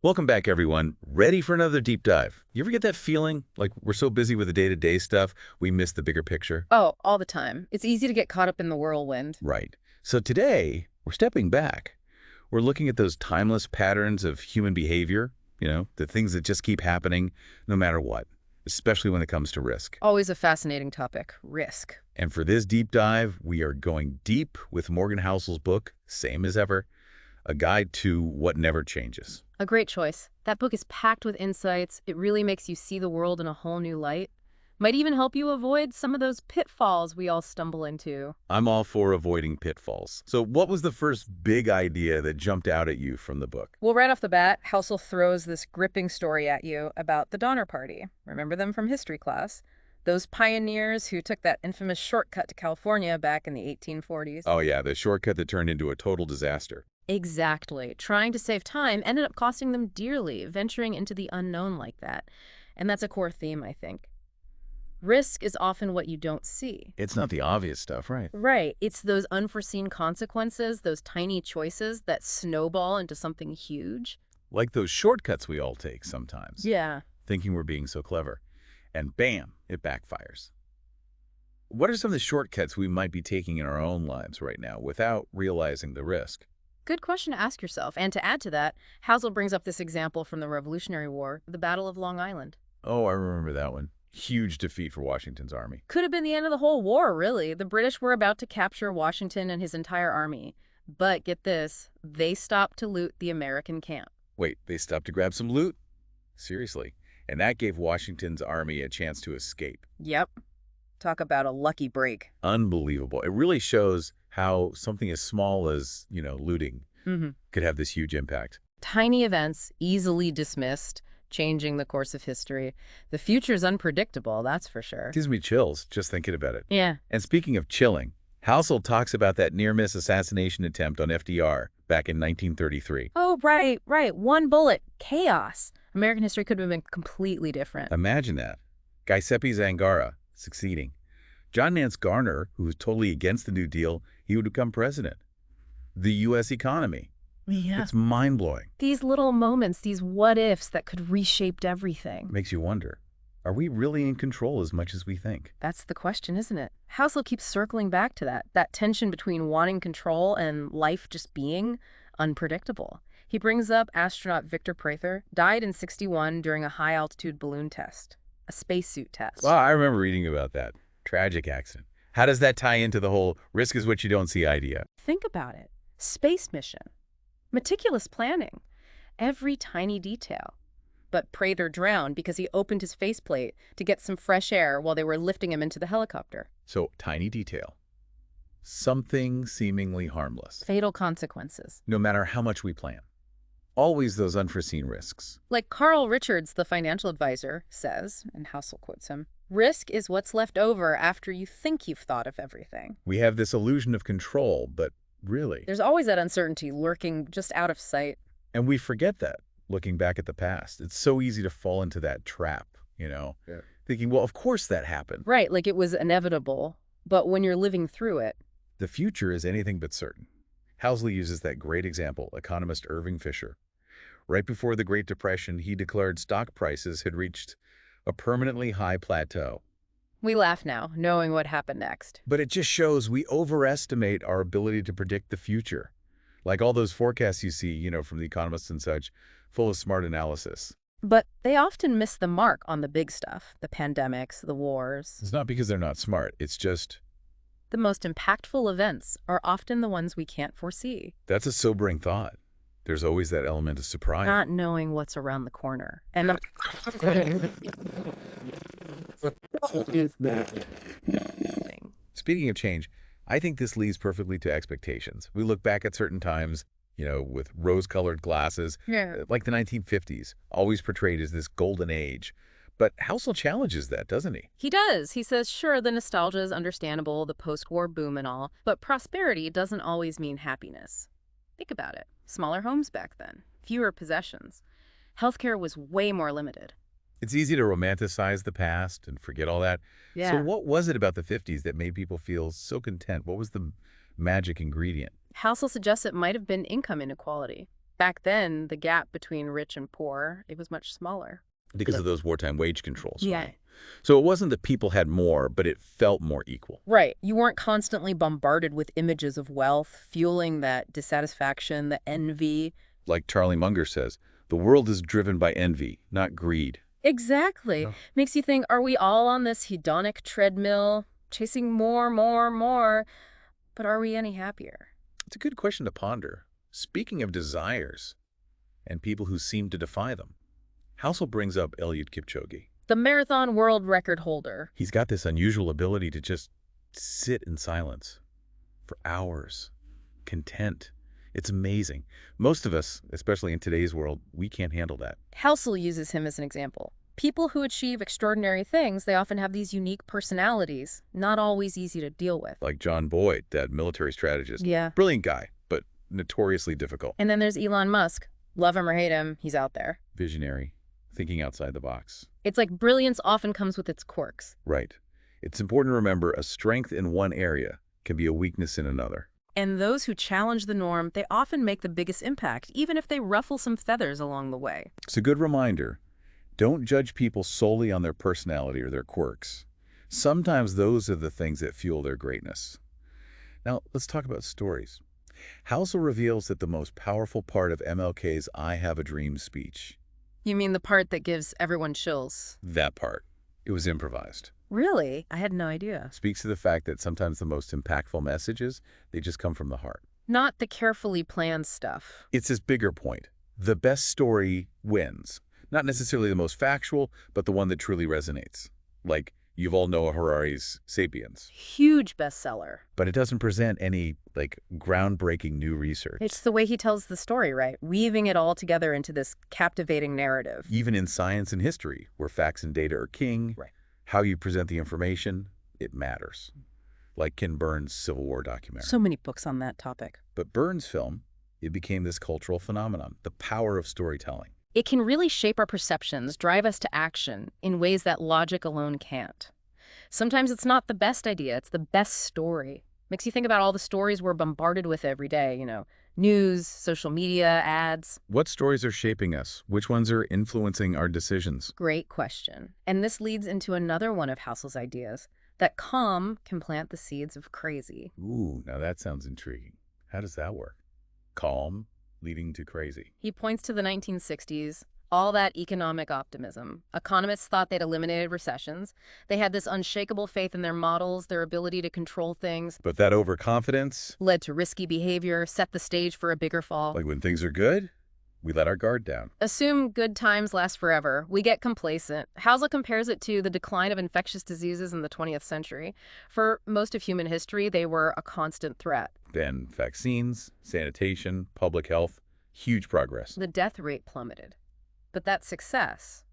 Welcome back, everyone. Ready for another deep dive? You ever get that feeling like we're so busy with the day-to-day stuff, we miss the bigger picture? Oh, all the time. It's easy to get caught up in the whirlwind. Right. So today, we're stepping back. We're looking at those timeless patterns of human behavior, the things that just keep happening no matter what, especially when it comes to risk. Always a fascinating topic, risk. And for this deep dive, we are going deep with Morgan Housel's book, Same as Ever, A Guide to What Never Changes. A great choice. That book is packed with insights. It really makes you see the world in a whole new light. Might even help you avoid some of those pitfalls we all stumble into. I'm all for avoiding pitfalls. So what was the first big idea that jumped out at you from the book? Well, right off the bat, Housel throws this gripping story at you about the Donner Party. Remember them from history class? Those pioneers who took that infamous shortcut to California back in the 1840s. Oh yeah, the shortcut that turned into a total disaster. Exactly. Trying to save time ended up costing them dearly, venturing into the unknown like that. And that's a core theme, I think. Risk is often what you don't see. It's not the obvious stuff, right? Right. It's those unforeseen consequences, those tiny choices that snowball into something huge. Like those shortcuts we all take sometimes. Yeah. Thinking we're being so clever. And bam, it backfires. What are some of the shortcuts we might be taking in our own lives right now without realizing the risk? Good question to ask yourself. And to add to that, Housel brings up this example from the Revolutionary War, the Battle of Long Island. Oh, I remember that one. Huge defeat for Washington's army. Could have been the end of the whole war, really. The British were about to capture Washington and his entire army. But get this, they stopped to loot the American camp. Wait, they stopped to grab some loot? Seriously. And that gave Washington's army a chance to escape. Yep. Talk about a lucky break. Unbelievable. It really shows how something as small as, looting could have this huge impact. Tiny events, easily dismissed, changing the course of history. The future's unpredictable, that's for sure. Gives me chills just thinking about it. Yeah. And speaking of chilling, Housel talks about that near-miss assassination attempt on FDR back in 1933. Oh, right. One bullet. Chaos. American history could have been completely different. Imagine that. Giuseppe Zangara succeeding. John Nance Garner, who was totally against the New Deal, he would become president. The U.S. economy. Yeah. It's mind-blowing. These little moments, these what-ifs that could reshaped everything. Makes you wonder, are we really in control as much as we think? That's the question, isn't it? Housel keeps circling back to that tension between wanting control and life just being unpredictable. He brings up astronaut Victor Prather, died in '61 during a high-altitude balloon test, a spacesuit test. Wow, I remember reading about that. Tragic accident. How does that tie into the whole risk is what you don't see idea? Think about it. Space mission. Meticulous planning. Every tiny detail. But Prather drowned because he opened his faceplate to get some fresh air while they were lifting him into the helicopter. So, tiny detail. Something seemingly harmless. Fatal consequences. No matter how much we plan. Always those unforeseen risks. Like Carl Richards, the financial advisor, says, and Housel quotes him, risk is what's left over after you think you've thought of everything. We have this illusion of control, but really... There's always that uncertainty lurking just out of sight. And we forget that, looking back at the past. It's so easy to fall into that trap, thinking, well, of course that happened. Right, like it was inevitable. But when you're living through it... The future is anything but certain. Housel uses that great example, economist Irving Fisher. Right before the Great Depression, he declared stock prices had reached a permanently high plateau. We laugh now, knowing what happened next. But it just shows we overestimate our ability to predict the future. Like all those forecasts you see, from the economists and such, full of smart analysis. But they often miss the mark on the big stuff, the pandemics, the wars. It's not because they're not smart, it's just... The most impactful events are often the ones we can't foresee. That's a sobering thought. There's always that element of surprise. Not knowing what's around the corner. And Speaking of change, I think this leads perfectly to expectations. We look back at certain times, with rose-colored glasses, like the 1950s, always portrayed as this golden age. But Housel challenges that, doesn't he? He does. He says, sure, the nostalgia is understandable, the post-war boom and all, but prosperity doesn't always mean happiness. Think about it. Smaller homes back then, fewer possessions. Healthcare was way more limited. It's easy to romanticize the past and forget all that. Yeah. So what was it about the 50s that made people feel so content? What was the magic ingredient? Housel suggests it might have been income inequality. Back then, the gap between rich and poor, it was much smaller. Because of those wartime wage controls, Yeah. right? So it wasn't that people had more, but it felt more equal. Right. You weren't constantly bombarded with images of wealth, fueling that dissatisfaction, the envy. Like Charlie Munger says, the world is driven by envy, not greed. Exactly. No. Makes you think, are we all on this hedonic treadmill, chasing more, more, more? But are we any happier? It's a good question to ponder. Speaking of desires and people who seem to defy them, Housel brings up Eliud Kipchoge. The marathon world record holder. He's got this unusual ability to just sit in silence for hours, content. It's amazing. Most of us, especially in today's world, we can't handle that. Housel uses him as an example. People who achieve extraordinary things, they often have these unique personalities, not always easy to deal with. Like John Boyd, that military strategist. Yeah. Brilliant guy, but notoriously difficult. And then there's Elon Musk. Love him or hate him, he's out there. Visionary, thinking outside the box. It's like brilliance often comes with its quirks. Right. It's important to remember a strength in one area can be a weakness in another. And those who challenge the norm, they often make the biggest impact, even if they ruffle some feathers along the way. It's a good reminder. Don't judge people solely on their personality or their quirks. Sometimes those are the things that fuel their greatness. Now, let's talk about stories. Housel reveals that the most powerful part of MLK's I Have a Dream speech. You mean the part that gives everyone chills? That part. It was improvised. Really? I had no idea. Speaks to the fact that sometimes the most impactful messages, they just come from the heart. Not the carefully planned stuff. It's his bigger point. The best story wins. Not necessarily the most factual, but the one that truly resonates. Like Yuval Noah Harari's *Sapiens*. Huge bestseller. But it doesn't present any, groundbreaking new research. It's the way he tells the story, right? Weaving it all together into this captivating narrative. Even in science and history, where facts and data are king, Right. How you present the information, it matters. Like Ken Burns' Civil War documentary. So many books on that topic. But Burns' film, it became this cultural phenomenon, the power of storytelling. It can really shape our perceptions, drive us to action in ways that logic alone can't. Sometimes it's not the best idea, it's the best story. Makes you think about all the stories we're bombarded with every day, news, social media, ads. What stories are shaping us? Which ones are influencing our decisions? Great question. And this leads into another one of Housel's ideas, that calm can plant the seeds of crazy. Ooh, now that sounds intriguing. How does that work? Calm leading to crazy. He points to the 1960s, all that economic optimism. Economists thought they'd eliminated recessions. They had this unshakable faith in their models, their ability to control things. But that overconfidence, Led to risky behavior, set the stage for a bigger fall. like when things are good, we let our guard down. Assume good times last forever. We get complacent. Housel compares it to the decline of infectious diseases in the 20th century. For most of human history, they were a constant threat. Then vaccines, sanitation, public health, huge progress. The death rate plummeted. But that success,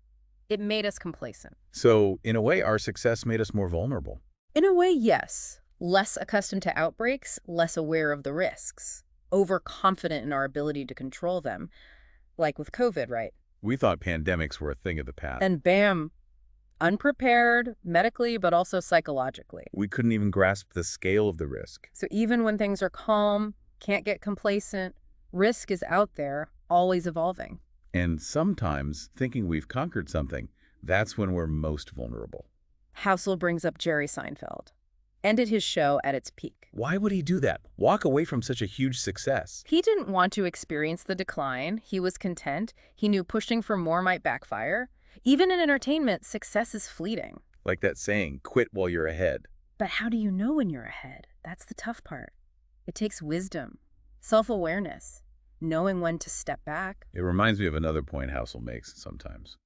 it made us complacent. So, in a way, our success made us more vulnerable. In a way, yes. Less accustomed to outbreaks, less aware of the risks. Overconfident in our ability to control them. Like with COVID, right? We thought pandemics were a thing of the past. And bam, unprepared, medically, but also psychologically. We couldn't even grasp the scale of the risk. So even when things are calm, can't get complacent, risk is out there, always evolving. And sometimes, thinking we've conquered something, that's when we're most vulnerable. Housel brings up Jerry Seinfeld. Ended his show at its peak. Why would he do that? Walk away from such a huge success? He didn't want to experience the decline. He was content. He knew pushing for more might backfire. Even in entertainment, success is fleeting. Like that saying, quit while you're ahead. But how do you know when you're ahead? That's the tough part. It takes wisdom, self-awareness, knowing when to step back. It reminds me of another point Housel makes sometimes.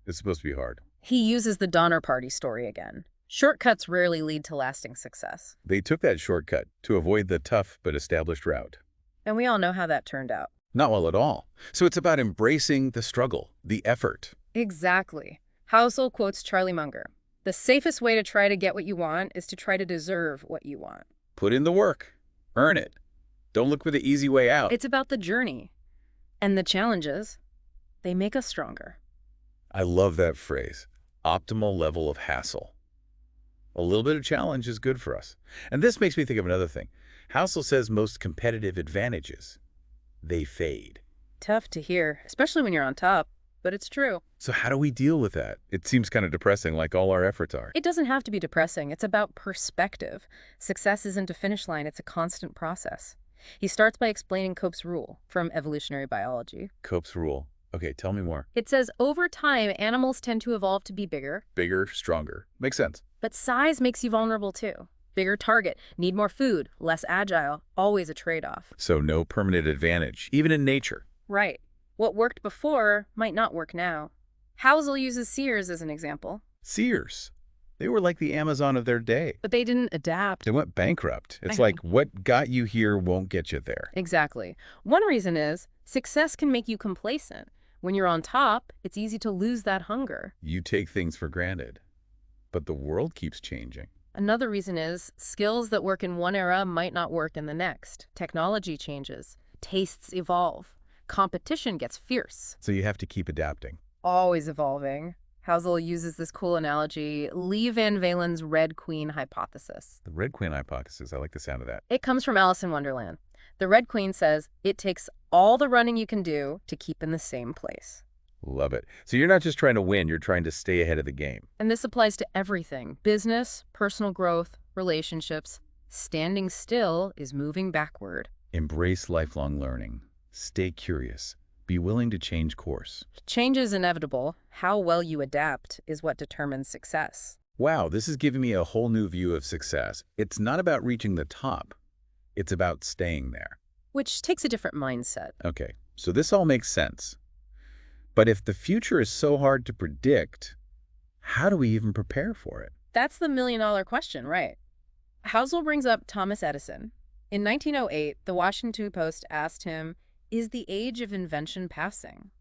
It's supposed to be hard. He uses the Donner Party story again. Shortcuts rarely lead to lasting success. They took that shortcut to avoid the tough but established route. And we all know how that turned out. Not well at all. So it's about embracing the struggle, the effort. Exactly. Housel quotes Charlie Munger. The safest way to try to get what you want is to try to deserve what you want. Put in the work. Earn it. Don't look for the easy way out. It's about the journey. And the challenges, they make us stronger. I love that phrase. Optimal level of hassle. A little bit of challenge is good for us. And this makes me think of another thing. Housel says most competitive advantages, they fade. Tough to hear, especially when you're on top, but it's true. So how do we deal with that? It seems kind of depressing, like all our efforts are. It doesn't have to be depressing. It's about perspective. Success isn't a finish line. It's a constant process. He starts by explaining Cope's rule from evolutionary biology. Cope's rule. Okay, tell me more. It says over time, animals tend to evolve to be bigger. Bigger, stronger. Makes sense. But size makes you vulnerable too. Bigger target, need more food, less agile, always a trade-off. So no permanent advantage, even in nature. Right. What worked before might not work now. Housel uses Sears as an example. Sears. They were like the Amazon of their day. But they didn't adapt. They went bankrupt. It's like what got you here won't get you there. Exactly. One reason is success can make you complacent. When you're on top, it's easy to lose that hunger. You take things for granted. But the world keeps changing. Another reason is skills that work in one era might not work in the next. Technology changes. Tastes evolve. Competition gets fierce. So you have to keep adapting. Always evolving. Housel uses this cool analogy, Lee Van Valen's Red Queen hypothesis. The Red Queen hypothesis, I like the sound of that. It comes from Alice in Wonderland. The Red Queen says it takes all the running you can do to keep in the same place. Love it. So you're not just trying to win, you're trying to stay ahead of the game. And this applies to everything. Business, personal growth, relationships. Standing still is moving backward. Embrace lifelong learning. Stay curious. Be willing to change course. Change is inevitable. How well you adapt is what determines success. Wow, this is giving me a whole new view of success. It's not about reaching the top. It's about staying there. Which takes a different mindset. Okay, so this all makes sense. But if the future is so hard to predict, how do we even prepare for it? That's the million-dollar question, right? Housel brings up Thomas Edison. In 1908, the Washington Post asked him, "Is the age of invention passing?"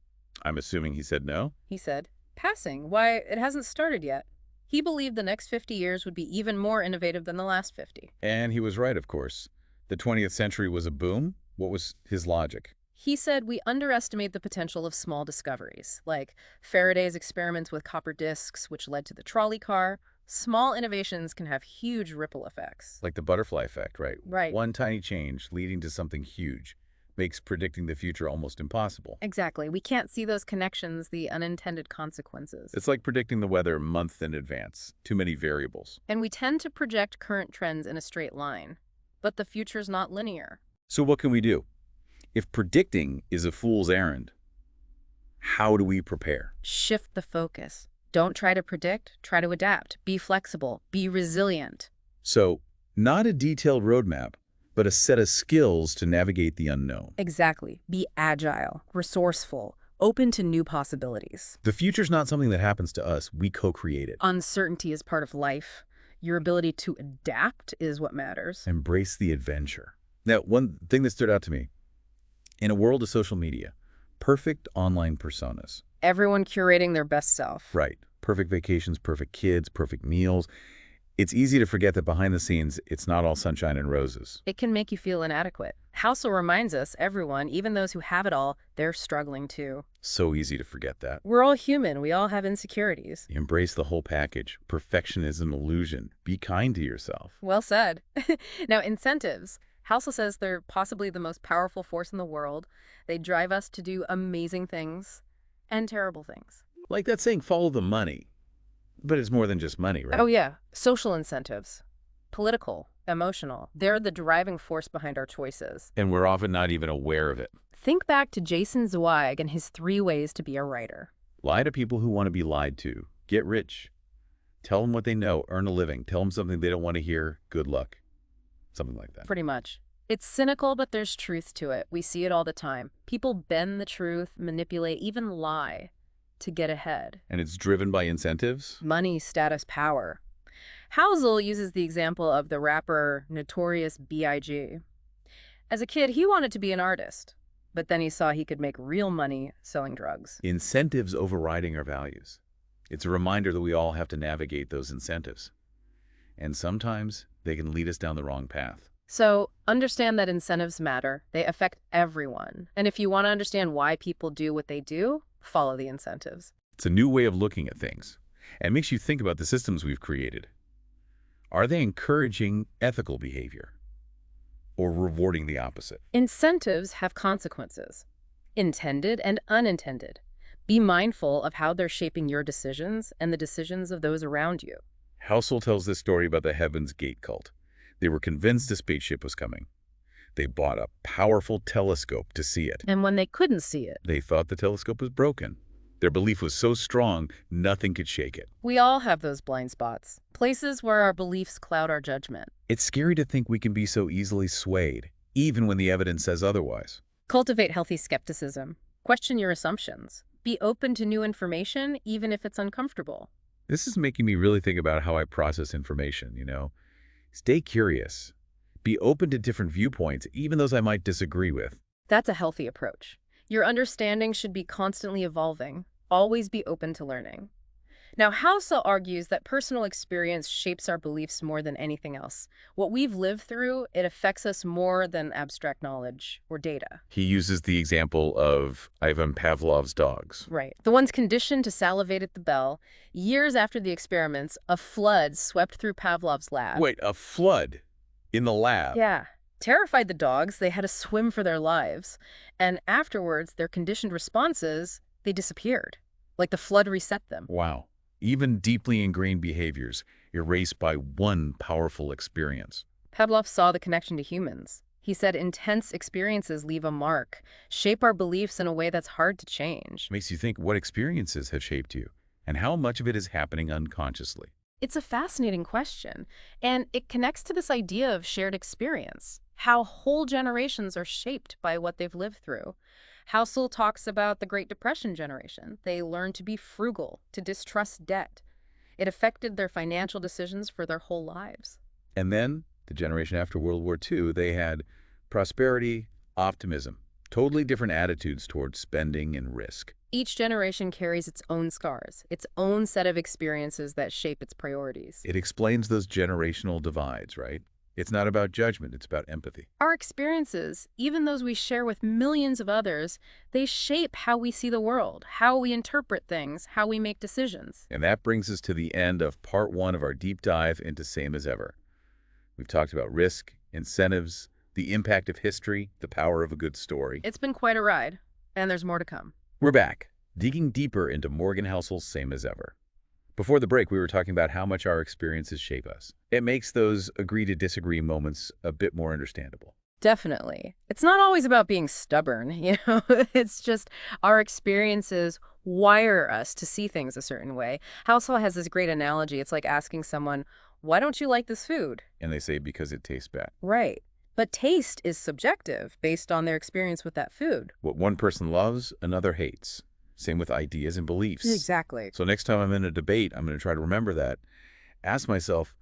I'm assuming he said no? He said, "Passing? Why, it hasn't started yet." He believed the next 50 years would be even more innovative than the last 50. And he was right, of course. The 20th century was a boom. What was his logic? He said we underestimate the potential of small discoveries, like Faraday's experiments with copper discs, which led to the trolley car. Small innovations can have huge ripple effects. Like the butterfly effect, right? Right. One tiny change leading to something huge makes predicting the future almost impossible. Exactly. We can't see those connections, the unintended consequences. It's like predicting the weather months in advance. Too many variables. And we tend to project current trends in a straight line. But the future's not linear. So what can we do? If predicting is a fool's errand, how do we prepare? Shift the focus. Don't try to predict, try to adapt. Be flexible, be resilient. So, not a detailed roadmap, but a set of skills to navigate the unknown. Exactly. Be agile, resourceful, open to new possibilities. The future's not something that happens to us. We co-create it. Uncertainty is part of life. Your ability to adapt is what matters. Embrace the adventure. Now, one thing that stood out to me, in a world of social media, perfect online personas. Everyone curating their best self. Right. Perfect vacations, perfect kids, perfect meals. It's easy to forget that behind the scenes, it's not all sunshine and roses. It can make you feel inadequate. Housel reminds us, everyone, even those who have it all, they're struggling too. So easy to forget that. We're all human. We all have insecurities. Embrace the whole package. Perfection is an illusion. Be kind to yourself. Well said. Now, incentives. Housel says they're possibly the most powerful force in the world. They drive us to do amazing things and terrible things. Like that saying, follow the money. But it's more than just money, right? Oh, yeah. Social incentives. Political, emotional. They're the driving force behind our choices. And we're often not even aware of it. Think back to Jason Zweig and his 3 ways to be a writer. Lie to people who want to be lied to. Get rich. Tell them what they know. Earn a living. Tell them something they don't want to hear. Good luck. Something like that. Pretty much. It's cynical, but there's truth to it. We see it all the time. People bend the truth, manipulate, even lie to get ahead. And it's driven by incentives? Money, status, power. Housel uses the example of the rapper Notorious B.I.G. As a kid, he wanted to be an artist, but then he saw he could make real money selling drugs. Incentives overriding our values. It's a reminder that we all have to navigate those incentives. And sometimes they can lead us down the wrong path. So understand that incentives matter. They affect everyone. And if you want to understand why people do what they do, follow the incentives. It's a new way of looking at things and makes you think about the systems we've created. Are they encouraging ethical behavior or rewarding the opposite? Incentives have consequences. intended and unintended. Be mindful of how they're shaping your decisions and the decisions of those around you. Housel tells this story about the Heaven's Gate cult. They were convinced a spaceship was coming. They bought a powerful telescope to see it. And when they couldn't see it, They thought the telescope was broken. Their belief was so strong, nothing could shake it. we all have those blind spots, places where our beliefs cloud our judgment. It's scary to think we can be so easily swayed, even when the evidence says otherwise. Cultivate healthy skepticism. Question your assumptions. Be open to new information, even if it's uncomfortable. This is making me really think about how I process information. Stay curious. Be open to different viewpoints, even those I might disagree with. That's a healthy approach. Your understanding should be constantly evolving. Always be open to learning. Now, Housel argues that personal experience shapes our beliefs more than anything else. What we've lived through, it affects us more than abstract knowledge or data. He uses the example of Ivan Pavlov's dogs. Right. The ones conditioned to salivate at the bell. Years after the experiments, a flood swept through Pavlov's lab. Wait, a flood in the lab? Yeah. Terrified the dogs, they had to swim for their lives. And afterwards, their conditioned responses, they disappeared. Like the flood reset them. Wow. Even deeply ingrained behaviors erased by one powerful experience. Pavlov saw the connection to humans. He said intense experiences leave a mark, shape our beliefs in a way that's hard to change. Makes you think, what experiences have shaped you, and how much of it is happening unconsciously? It's a fascinating question, and it connects to this idea of shared experience, how whole generations are shaped by what they've lived through. Housel talks about the Great Depression generation. They learned to be frugal, to distrust debt. It affected their financial decisions for their whole lives. And then, the generation after World War II, they had prosperity, optimism, totally different attitudes towards spending and risk. Each generation carries its own scars, its own set of experiences that shape its priorities. It explains those generational divides, right? It's not about judgment, it's about empathy. Our experiences, even those we share with millions of others, they shape how we see the world, how we interpret things, how we make decisions. And that brings us to the end of part 1 of our deep dive into Same as Ever. We've talked about risk, incentives, the impact of history, the power of a good story. It's been quite a ride, and there's more to come. We're back, digging deeper into Morgan Housel's Same as Ever. Before the break, we were talking about how much our experiences shape us. It makes those agree to disagree moments a bit more understandable. Definitely. It's not always about being stubborn, It's just our experiences wire us to see things a certain way. Housel has this great analogy. It's like asking someone, why don't you like this food? And they say because it tastes bad. Right. But taste is subjective based on their experience with that food. What one person loves, another hates. Same with ideas and beliefs. Exactly. So next time I'm in a debate, I'm going to try to remember that. Ask myself,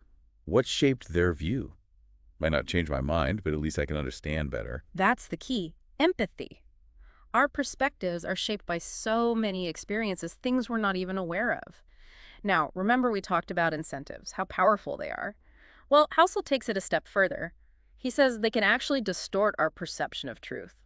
what shaped their view? Might not change my mind, but at least I can understand better. That's the key. Empathy. Our perspectives are shaped by so many experiences, things we're not even aware of. Now, remember we talked about incentives, how powerful they are. Well, Housel takes it a step further. He says they can actually distort our perception of truth.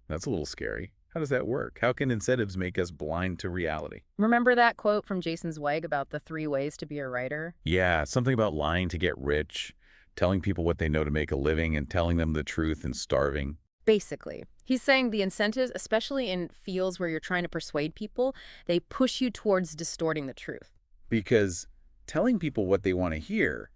That's a little scary. How does that work? How can incentives make us blind to reality? Remember that quote from Jason Zweig about the 3 ways to be a writer? Yeah, something about lying to get rich, telling people what they know to make a living, and telling them the truth and starving. Basically, he's saying the incentives, especially in fields where you're trying to persuade people, they push you towards distorting the truth. Because telling people what they want to hear,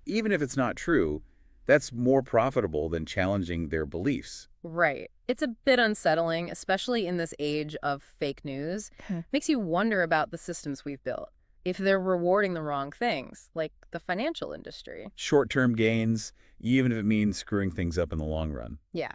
even if it's not true, that's more profitable than challenging their beliefs. Right. It's a bit unsettling, especially in this age of fake news. Makes you wonder about the systems we've built. If they're rewarding the wrong things, like the financial industry. Short-term gains, even if it means screwing things up in the long run. Yeah.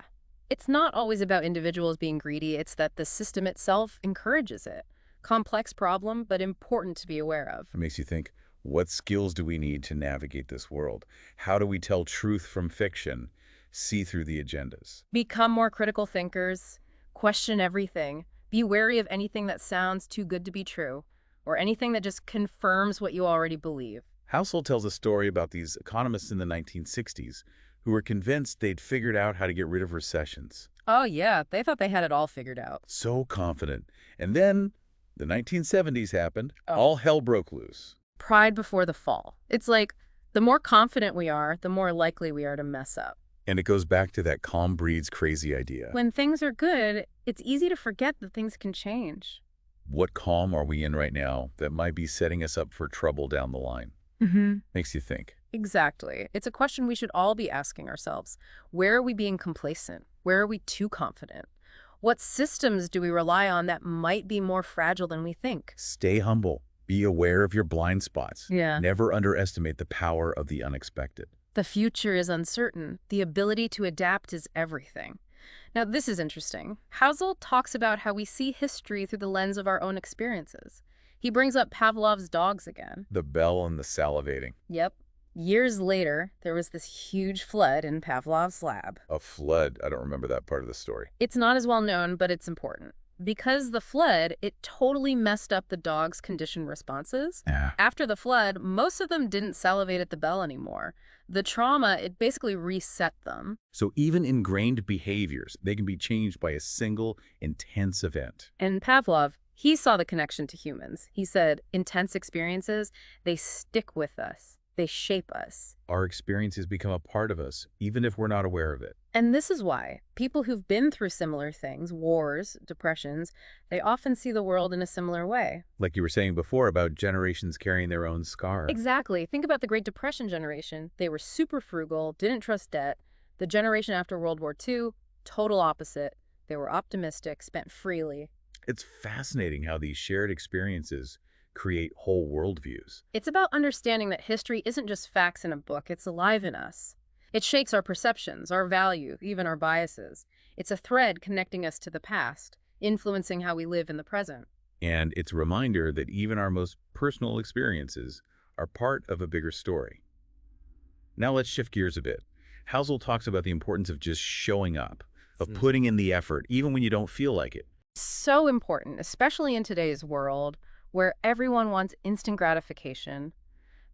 It's not always about individuals being greedy. It's that the system itself encourages it. Complex problem, but important to be aware of. It makes you think, what skills do we need to navigate this world? How do we tell truth from fiction? See through the agendas. Become more critical thinkers. Question everything. Be wary of anything that sounds too good to be true, or anything that just confirms what you already believe. Housel tells a story about these economists in the 1960s who were convinced they'd figured out how to get rid of recessions. Oh yeah, they thought they had it all figured out. So confident. And then the 1970s happened. All hell broke loose. Pride before the fall. It's like, the more confident we are, the more likely we are to mess up. And it goes back to that calm breeds crazy idea. When things are good, it's easy to forget that things can change. What calm are we in right now that might be setting us up for trouble down the line? Makes you think. Exactly. It's a question we should all be asking ourselves. Where are we being complacent? Where are we too confident? What systems do we rely on that might be more fragile than we think? Stay humble. Be aware of your blind spots. Yeah. Never underestimate the power of the unexpected. The future is uncertain. The ability to adapt is everything. Now, this is interesting. Housel talks about how we see history through the lens of our own experiences. He brings up Pavlov's dogs again. The bell and the salivating. Yep. Years later, there was this huge flood in Pavlov's lab. A flood. I don't remember that part of the story. It's not as well known, but it's important. Because the flood, it totally messed up the dogs' conditioned responses. Yeah. After the flood, most of them didn't salivate at the bell anymore. The trauma, it basically reset them. So even ingrained behaviors, they can be changed by a single intense event. And Pavlov, he saw the connection to humans. He said, intense experiences, they stick with us. They shape us. Our experiences become a part of us, even if we're not aware of it. And this is why people who've been through similar things, wars, depressions, they often see the world in a similar way. Like you were saying before about generations carrying their own scar. Exactly. Think about the Great Depression generation. They were super frugal, didn't trust debt. The generation after World War II, total opposite. They were optimistic, spent freely. It's fascinating how these shared experiences create whole worldviews. It's about understanding that history isn't just facts in a book, it's alive in us. It shapes our perceptions, our value, even our biases. It's a thread connecting us to the past, influencing how we live in the present. And it's a reminder that even our most personal experiences are part of a bigger story. Now let's shift gears a bit. Housel talks about the importance of just showing up, of putting in the effort, even when you don't feel like it. So important, especially in today's world, where everyone wants instant gratification.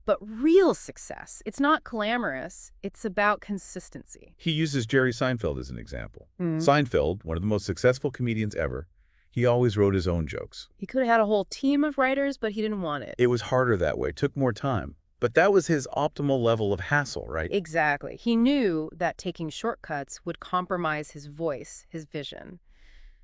But real success, it's not glamorous, it's about consistency. He uses Jerry Seinfeld as an example. Seinfeld, one of the most successful comedians ever, he always wrote his own jokes. He could have had a whole team of writers, but he didn't want it. It was harder that way, took more time. But that was his optimal level of hassle, right? Exactly. He knew that taking shortcuts would compromise his voice, his vision.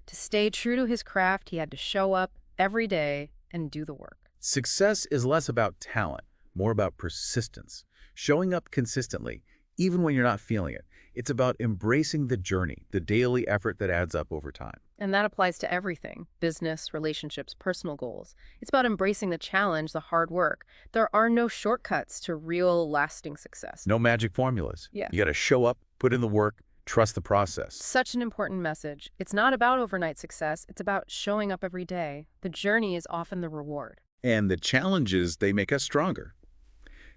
To stay true to his craft, he had to show up every day and do the work. Success is less about talent, more about persistence, showing up consistently, even when you're not feeling it. It's about embracing the journey, the daily effort that adds up over time. And that applies to everything, business, relationships, personal goals. It's about embracing the challenge, the hard work. There are no shortcuts to real, lasting success. No magic formulas. Yeah. You got to show up, put in the work, trust the process. Such an important message. It's not about overnight success. It's about showing up every day. The journey is often the reward. And the challenges, they make us stronger.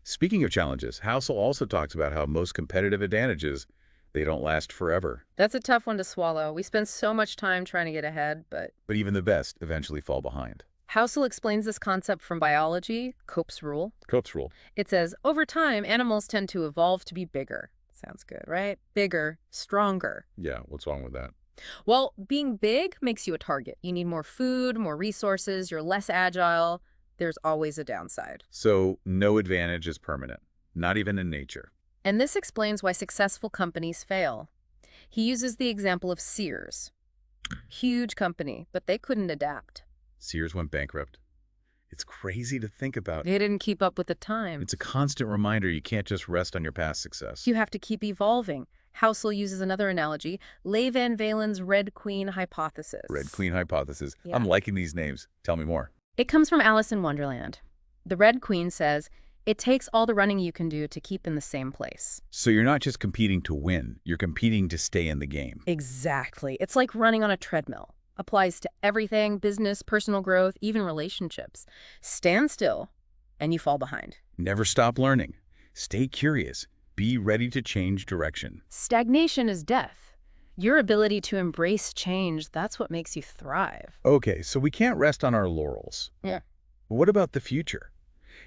Speaking of challenges, Housel also talks about how most competitive advantages, they don't last forever. That's a tough one to swallow. We spend so much time trying to get ahead, but even the best eventually fall behind. Housel explains this concept from biology, Cope's rule. Cope's rule. It says, over time, animals tend to evolve to be bigger. Sounds good, right? Bigger, stronger. Yeah, what's wrong with that? Well, being big makes you a target. You need more food, more resources, you're less agile. There's always a downside. So no advantage is permanent, not even in nature. And this explains why successful companies fail. He uses the example of Sears. Huge company, but they couldn't adapt. Sears went bankrupt. It's crazy to think about. They didn't keep up with the time. It's a constant reminder you can't just rest on your past success. You have to keep evolving. Housel uses another analogy, Leigh Van Valen's Red Queen hypothesis. Red Queen hypothesis. Yeah. I'm liking these names. Tell me more. It comes from Alice in Wonderland. The Red Queen says, it takes all the running you can do to keep in the same place. So you're not just competing to win, you're competing to stay in the game. Exactly. It's like running on a treadmill. Applies to everything, business, personal growth, even relationships. Stand still, and you fall behind. Never stop learning. Stay curious. Be ready to change direction. Stagnation is death. Your ability to embrace change, that's what makes you thrive. Okay, so we can't rest on our laurels. Yeah. What about the future?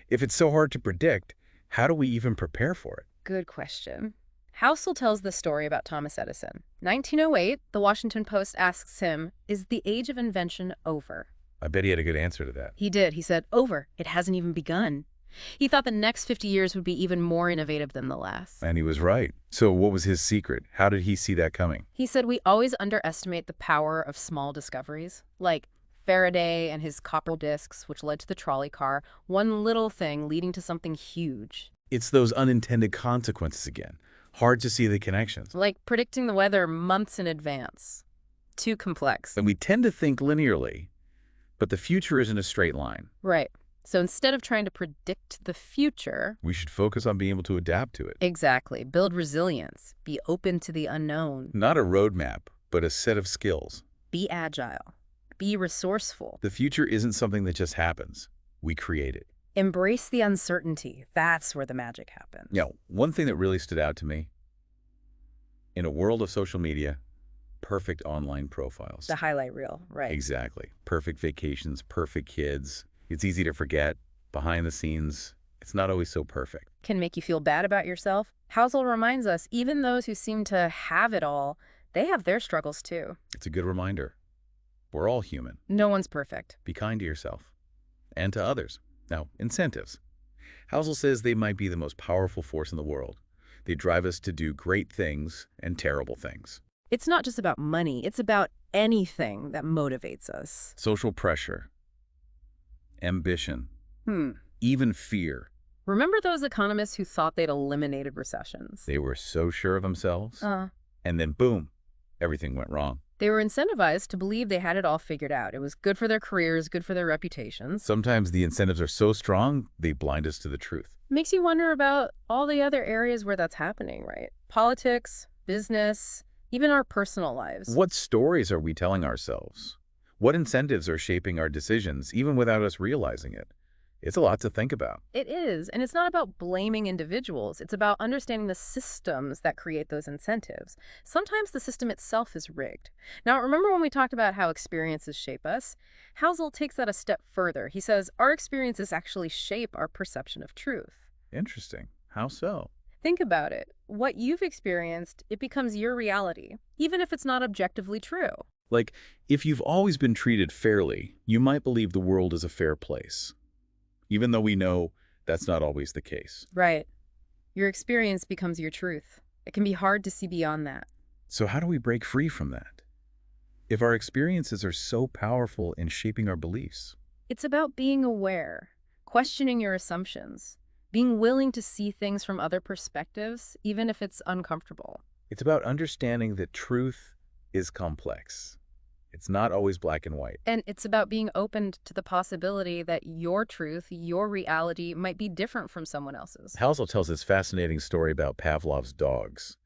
If it's so hard to predict, how do we even prepare for it? Good question. Housel tells the story about Thomas Edison. 1908, the Washington Post asks him, is the age of invention over? I bet he had a good answer to that. He did. He said, over. It hasn't even begun. He thought the next 50 years would be even more innovative than the last. And he was right. So what was his secret? How did he see that coming? He said we always underestimate the power of small discoveries, like Faraday and his copper discs, which led to the trolley car, one little thing leading to something huge. It's those unintended consequences again. Hard to see the connections. Like predicting the weather months in advance. Too complex. And we tend to think linearly, but the future isn't a straight line. Right. So instead of trying to predict the future, we should focus on being able to adapt to it. Exactly. Build resilience. Be open to the unknown. Not a roadmap, but a set of skills. Be agile. Be resourceful. The future isn't something that just happens. We create it. Embrace the uncertainty. That's where the magic happens. One thing that really stood out to me, in a world of social media, perfect online profiles. The highlight reel, right. Exactly. Perfect vacations, perfect kids. It's easy to forget. Behind the scenes, it's not always so perfect. Can make you feel bad about yourself. Housel reminds us, even those who seem to have it all, they have their struggles too. It's a good reminder. We're all human. No one's perfect. Be kind to yourself and to others. Now, incentives. Housel says they might be the most powerful force in the world. They drive us to do great things and terrible things. It's not just about money. It's about anything that motivates us. Social pressure, ambition, even fear. Remember those economists who thought they'd eliminated recessions? They were so sure of themselves, and then boom, everything went wrong. They were incentivized to believe they had it all figured out. It was good for their careers, good for their reputations. Sometimes the incentives are so strong, they blind us to the truth. Makes you wonder about all the other areas where that's happening, right? Politics, business, even our personal lives. What stories are we telling ourselves? What incentives are shaping our decisions, even without us realizing it? It's a lot to think about. It is, and it's not about blaming individuals. It's about understanding the systems that create those incentives. Sometimes the system itself is rigged. Now, remember when we talked about how experiences shape us? Housel takes that a step further. He says our experiences actually shape our perception of truth. Interesting. How so? Think about it. What you've experienced, it becomes your reality, even if it's not objectively true. Like, if you've always been treated fairly, you might believe the world is a fair place, even though we know that's not always the case. Right. Your experience becomes your truth. It can be hard to see beyond that. So how do we break free from that? If our experiences are so powerful in shaping our beliefs? It's about being aware, questioning your assumptions, being willing to see things from other perspectives, even if it's uncomfortable. It's about understanding that truth is complex. It's not always black and white. And it's about being open to the possibility that your truth, your reality, might be different from someone else's. Housel tells this fascinating story about Pavlov's dogs.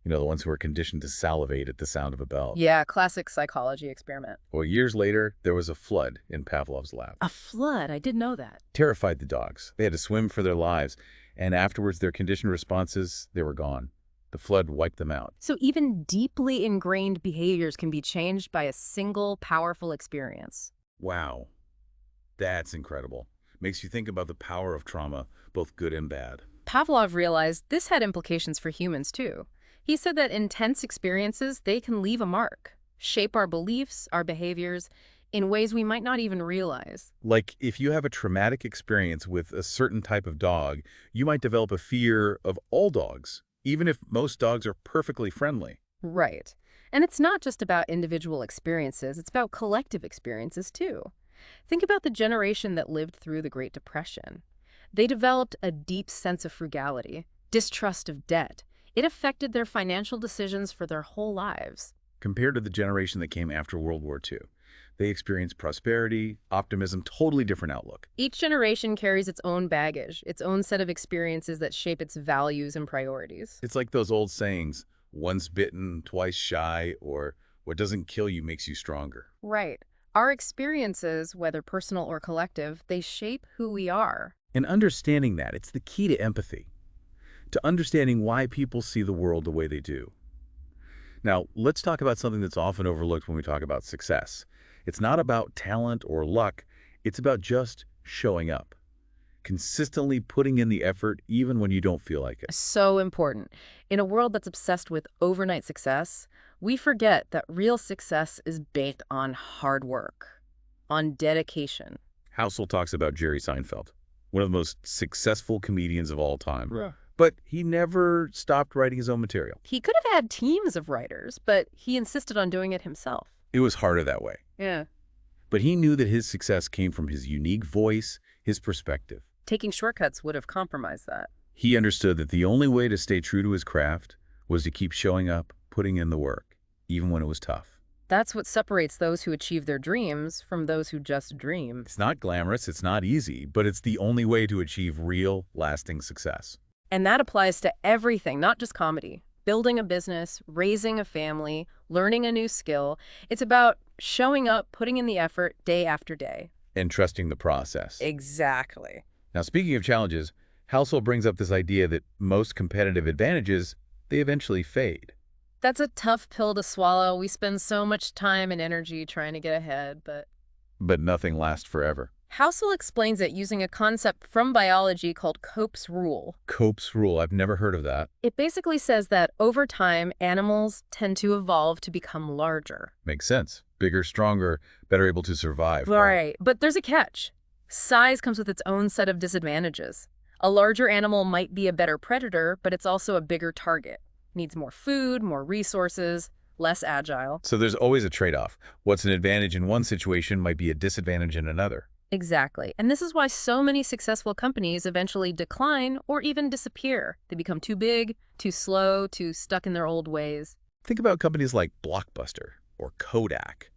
You know, the ones who were conditioned to salivate at the sound of a bell. Yeah, classic psychology experiment. Well, years later, there was a flood in Pavlov's lab. A flood? I didn't know that. Terrified the dogs. They had to swim for their lives. And afterwards, their conditioned responses, they were gone. The flood wiped them out. So even deeply ingrained behaviors can be changed by a single powerful experience. Wow. That's incredible. Makes you think about the power of trauma, both good and bad. Pavlov realized this had implications for humans, too. He said that intense experiences, they can leave a mark, shape our beliefs, our behaviors, in ways we might not even realize. Like, if you have a traumatic experience with a certain type of dog, you might develop a fear of all dogs, even if most dogs are perfectly friendly. Right. And it's not just about individual experiences, it's about collective experiences, too. Think about the generation that lived through the Great Depression. They developed a deep sense of frugality, distrust of debt. It affected their financial decisions for their whole lives. Compared to the generation that came after World War II, they experienced prosperity, optimism, totally different outlook. Each generation carries its own baggage, its own set of experiences that shape its values and priorities. It's like those old sayings, once bitten, twice shy, or what doesn't kill you makes you stronger. Right. Our experiences, whether personal or collective, they shape who we are. And understanding that, it's the key to empathy, to understanding why people see the world the way they do. Now, let's talk about something that's often overlooked when we talk about success. It's not about talent or luck. It's about just showing up, consistently putting in the effort even when you don't feel like it. So important. In a world that's obsessed with overnight success, we forget that real success is based on hard work, on dedication. Housel talks about Jerry Seinfeld. one of the most successful comedians of all time. Yeah. But he never stopped writing his own material. He could have had teams of writers, but he insisted on doing it himself. It was harder that way. Yeah. But he knew that his success came from his unique voice, his perspective. Taking shortcuts would have compromised that. He understood that the only way to stay true to his craft was to keep showing up, putting in the work, even when it was tough. That's what separates those who achieve their dreams from those who just dream. It's not glamorous, it's not easy, but it's the only way to achieve real, lasting success. And that applies to everything, not just comedy. Building a business, raising a family, learning a new skill. It's about showing up, putting in the effort day after day. And trusting the process. Exactly. Now, speaking of challenges, Housel brings up this idea that most competitive advantages, they eventually fade. That's a tough pill to swallow. We spend so much time and energy trying to get ahead, But nothing lasts forever. Housel explains it using a concept from biology called Cope's rule. Cope's rule, I've never heard of that. It basically says that over time, animals tend to evolve to become larger. Makes sense. Bigger, stronger, better able to survive. Right, but there's a catch. Size comes with its own set of disadvantages. A larger animal might be a better predator, but it's also a bigger target. Needs more food, more resources, less agile. So there's always a trade-off. What's an advantage in one situation might be a disadvantage in another. Exactly. And this is why so many successful companies eventually decline or even disappear. They become too big, too slow, too stuck in their old ways. Think about companies like Blockbuster or Kodak.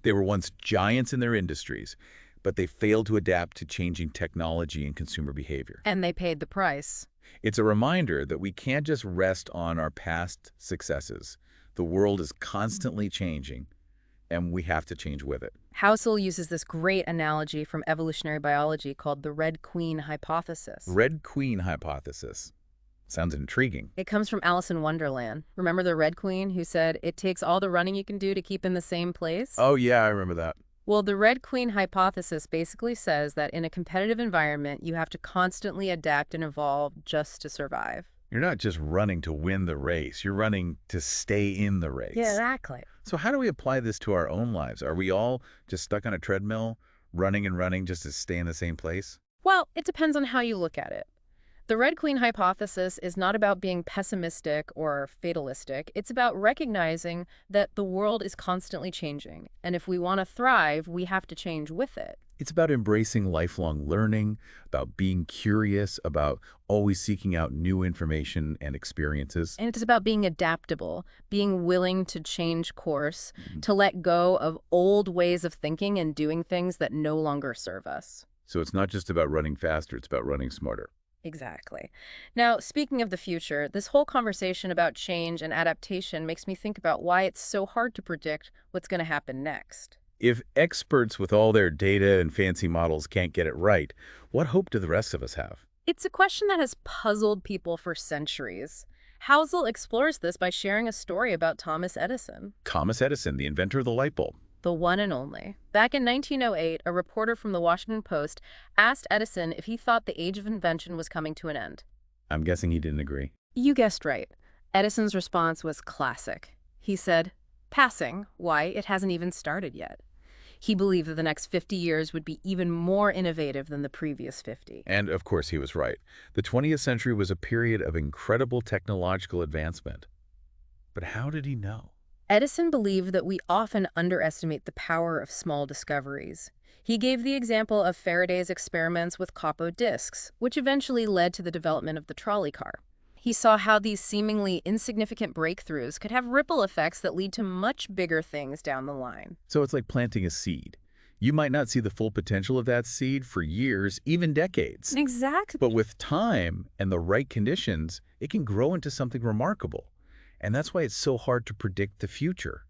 They were once giants in their industries, but they failed to adapt to changing technology and consumer behavior. And they paid the price. It's a reminder that we can't just rest on our past successes. The world is constantly changing, and we have to change with it. Housel uses this great analogy from evolutionary biology called the Red Queen hypothesis. Red Queen hypothesis. Sounds intriguing. It comes from Alice in Wonderland. Remember the Red Queen who said, "It takes all the running you can do to keep in the same place"? Oh, yeah, I remember that. Well, the Red Queen hypothesis basically says that in a competitive environment, you have to constantly adapt and evolve just to survive. You're not just running to win the race. You're running to stay in the race. Yeah, exactly. So how do we apply this to our own lives? Are we all just stuck on a treadmill, running and running just to stay in the same place? Well, it depends on how you look at it. The Red Queen hypothesis is not about being pessimistic or fatalistic. It's about recognizing that the world is constantly changing. And if we want to thrive, we have to change with it. It's about embracing lifelong learning, about being curious, about always seeking out new information and experiences. And it's about being adaptable, being willing to change course, to let go of old ways of thinking and doing things that no longer serve us. So it's not just about running faster, it's about running smarter. Exactly. Now, speaking of the future, this whole conversation about change and adaptation makes me think about why it's so hard to predict what's going to happen next. If experts with all their data and fancy models can't get it right, what hope do the rest of us have? It's a question that has puzzled people for centuries. Housel explores this by sharing a story about Thomas Edison. Thomas Edison, the inventor of the light bulb. The one and only. Back in 1908, a reporter from the Washington Post asked Edison if he thought the age of invention was coming to an end. I'm guessing he didn't agree. You guessed right. Edison's response was classic. He said, "Passing. Why, it hasn't even started yet." He believed that the next 50 years would be even more innovative than the previous 50. And of course he was right. The 20th century was a period of incredible technological advancement. But how did he know? Edison believed that we often underestimate the power of small discoveries. He gave the example of Faraday's experiments with copper discs, which eventually led to the development of the trolley car. He saw how these seemingly insignificant breakthroughs could have ripple effects that lead to much bigger things down the line. So it's like planting a seed. You might not see the full potential of that seed for years, even decades. Exactly. But with time and the right conditions, it can grow into something remarkable. And that's why it's so hard to predict the future.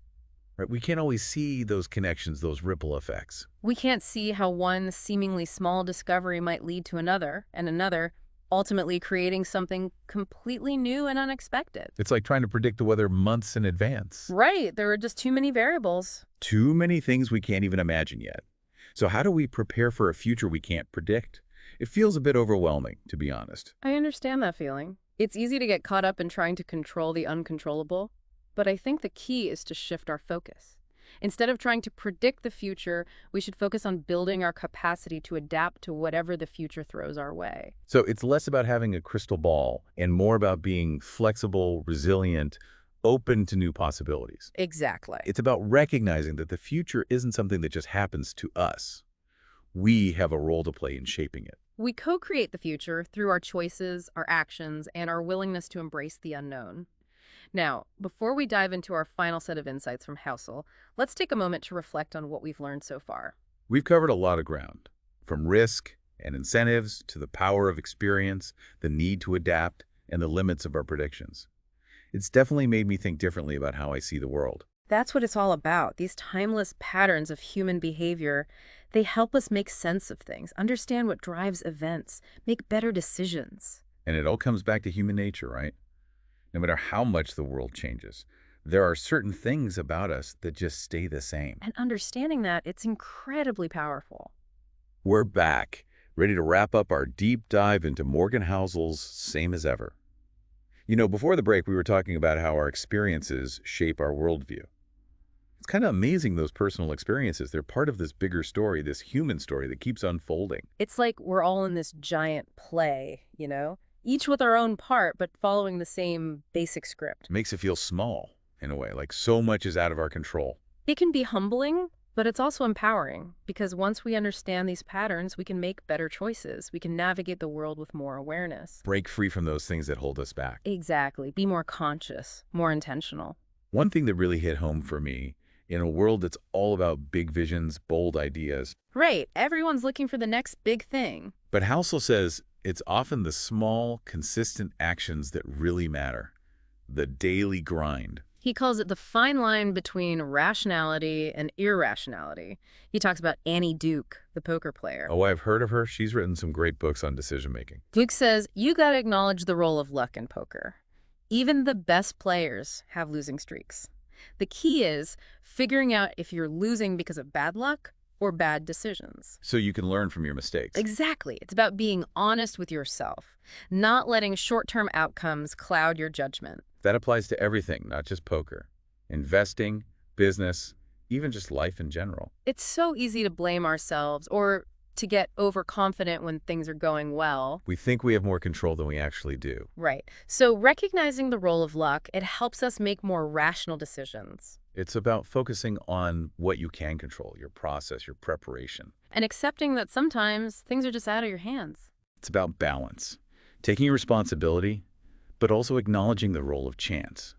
Right? We can't always see those connections, those ripple effects. We can't see how one seemingly small discovery might lead to another, and another, ultimately creating something completely new and unexpected. It's like trying to predict the weather months in advance. Right. There are just too many variables. Too many things we can't even imagine yet. So how do we prepare for a future we can't predict? It feels a bit overwhelming, to be honest. I understand that feeling. It's easy to get caught up in trying to control the uncontrollable, but I think the key is to shift our focus. Instead of trying to predict the future, we should focus on building our capacity to adapt to whatever the future throws our way. So it's less about having a crystal ball and more about being flexible, resilient, open to new possibilities. Exactly. It's about recognizing that the future isn't something that just happens to us. We have a role to play in shaping it. We co-create the future through our choices, our actions, and our willingness to embrace the unknown. Now, before we dive into our final set of insights from Housel, let's take a moment to reflect on what we've learned so far. We've covered a lot of ground, from risk and incentives to the power of experience, the need to adapt, and the limits of our predictions. It's definitely made me think differently about how I see the world. That's what it's all about. These timeless patterns of human behavior, they help us make sense of things, understand what drives events, make better decisions. And it all comes back to human nature, right? No matter how much the world changes, there are certain things about us that just stay the same. And understanding that, it's incredibly powerful. We're back, ready to wrap up our deep dive into Morgan Housel's Same as Ever. You know, before the break, we were talking about how our experiences shape our worldview. It's kind of amazing, those personal experiences. They're part of this bigger story, this human story that keeps unfolding. It's like we're all in this giant play, each with our own part, but following the same basic script. It makes it feel small, in a way, like so much is out of our control. It can be humbling, but it's also empowering, because once we understand these patterns, we can make better choices. We can navigate the world with more awareness. Break free from those things that hold us back. Exactly. Be more conscious, more intentional. One thing that really hit home for me, in a world that's all about big visions, bold ideas. Right. Everyone's looking for the next big thing. But Housel says it's often the small, consistent actions that really matter. The daily grind. He calls it the fine line between rationality and irrationality. He talks about Annie Duke, the poker player. Oh, I've heard of her. She's written some great books on decision-making. Duke says, you got to acknowledge the role of luck in poker. Even the best players have losing streaks. The key is figuring out if you're losing because of bad luck or bad decisions. So you can learn from your mistakes. Exactly. It's about being honest with yourself, not letting short-term outcomes cloud your judgment. That applies to everything, not just poker. Investing, business, even just life in general. It's so easy to blame ourselves or to get overconfident when things are going well. We think we have more control than we actually do. Right. So recognizing the role of luck, it helps us make more rational decisions. It's about focusing on what you can control, your process, your preparation. And accepting that sometimes things are just out of your hands. It's about balance, taking responsibility, but also acknowledging the role of chance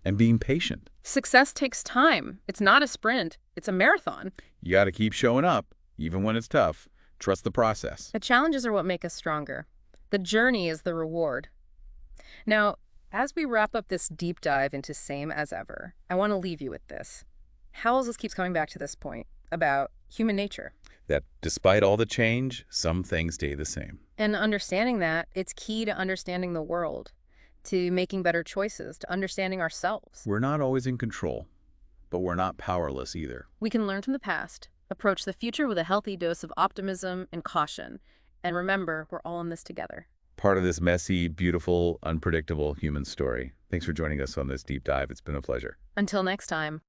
and being patient. Success takes time. It's not a sprint. It's a marathon. You got to keep showing up, even when it's tough. Trust the process. The challenges are what make us stronger. The journey is the reward. Now, as we wrap up this deep dive into Same as Ever, I want to leave you with this. Housel keeps coming back to this point about human nature. That despite all the change, some things stay the same. And understanding that, it's key to understanding the world, to making better choices, to understanding ourselves. We're not always in control, but we're not powerless either. We can learn from the past, approach the future with a healthy dose of optimism and caution. And remember, we're all in this together. Part of this messy, beautiful, unpredictable human story. Thanks for joining us on this deep dive. It's been a pleasure. Until next time.